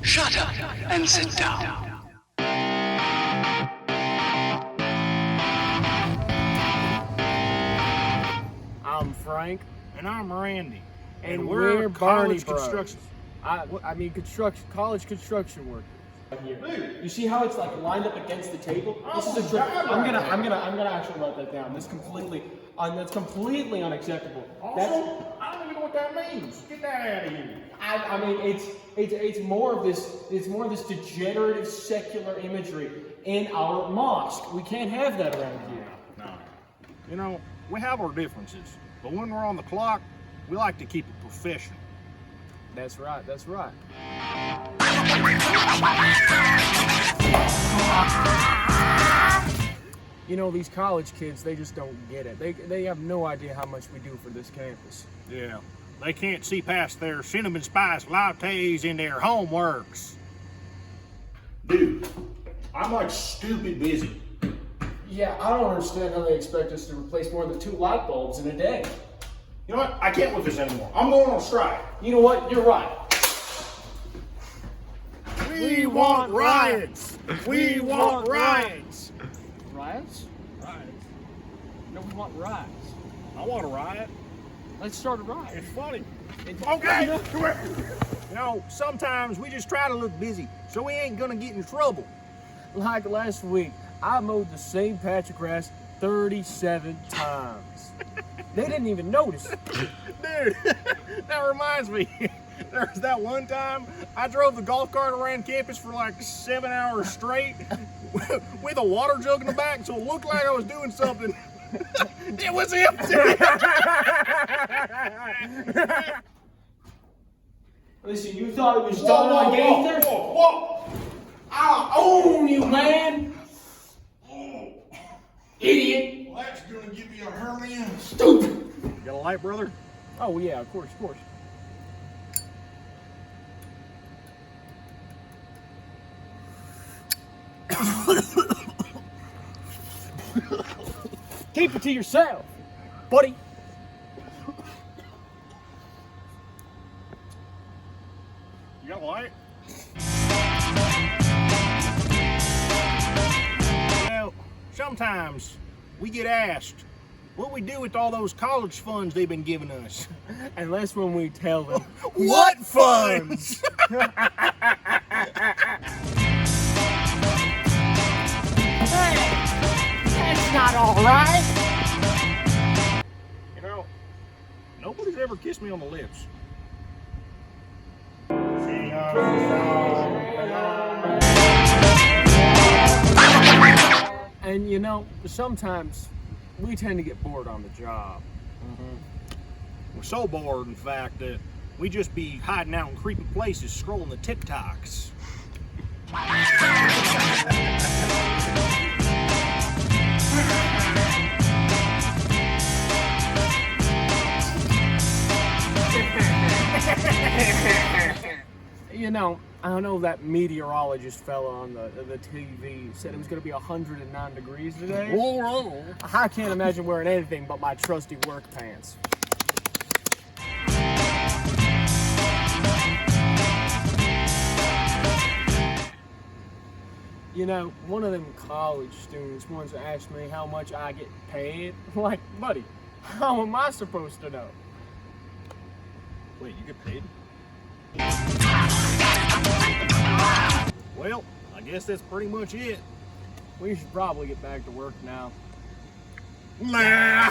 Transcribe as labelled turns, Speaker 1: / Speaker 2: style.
Speaker 1: Shut up and sit down.
Speaker 2: I'm Frank.
Speaker 3: And I'm Randy.
Speaker 2: And we're
Speaker 3: college
Speaker 2: Bros.
Speaker 3: construction.
Speaker 2: College construction workers.
Speaker 4: Dude, you see how it's like lined up against the table? This is a joke. I'm gonna actually write that down. That's completely unacceptable.
Speaker 3: Also, I don't even know what that means. Get that out of here.
Speaker 4: I mean, it's more of this degenerative secular imagery in our mosque. We can't have that around here.
Speaker 3: No. You know, we have our differences, but when we're on the clock, we like to keep it professional.
Speaker 2: That's right. You know, these college kids, they just don't get it. They have no idea how much we do for this campus.
Speaker 3: Yeah. They can't see past their cinnamon spice lattes in their homeworks.
Speaker 5: Dude, I'm like stupid busy.
Speaker 4: Yeah, I don't understand how they expect us to replace more than 2 light bulbs in a day.
Speaker 5: You know what? I can't with this anymore. I'm going on strike.
Speaker 4: You know what? You're right.
Speaker 3: We want riots! We want riots!
Speaker 2: Riots? No, we want riots.
Speaker 3: I want a riot.
Speaker 2: Let's start a riot.
Speaker 3: It's funny. Okay, come here. You know, sometimes we just try to look busy, so we ain't gonna get in trouble.
Speaker 2: Like last week, I mowed the same patch of grass 37 times. They didn't even notice.
Speaker 3: Dude, that reminds me. There was that one time I drove the golf cart around campus for like 7 hours straight with a water jug in the back, so it looked like I was doing something. It was empty.
Speaker 4: Listen, you thought it was done on Gaither?
Speaker 5: Whoa!
Speaker 4: I'll own you, man! Idiot!
Speaker 5: Well, that's gonna give you a hernia.
Speaker 4: Stupid!
Speaker 3: You got a light, brother?
Speaker 2: Oh yeah, of course. Keep it to yourself, buddy.
Speaker 3: You got a light? Well, sometimes we get asked what we do with all those college funds they've been giving us.
Speaker 2: And that's when we tell them,
Speaker 3: What funds?
Speaker 2: that's not all right.
Speaker 3: You know, nobody's ever kissed me on the lips.
Speaker 2: And you know, sometimes we tend to get bored on the job.
Speaker 3: We're so bored, in fact, that we just be hiding out in creepy places scrolling the TikToks.
Speaker 2: You know, I know that meteorologist fella on the TV said it was going to be 109 degrees today.
Speaker 3: Whoa.
Speaker 2: I can't imagine wearing anything but my trusty work pants. You know, one of them college students once asked me how much I get paid. Like, buddy, how am I supposed to know?
Speaker 3: Wait, you get paid? Well, I guess that's pretty much it.
Speaker 2: We should probably get back to work now.
Speaker 3: Nah.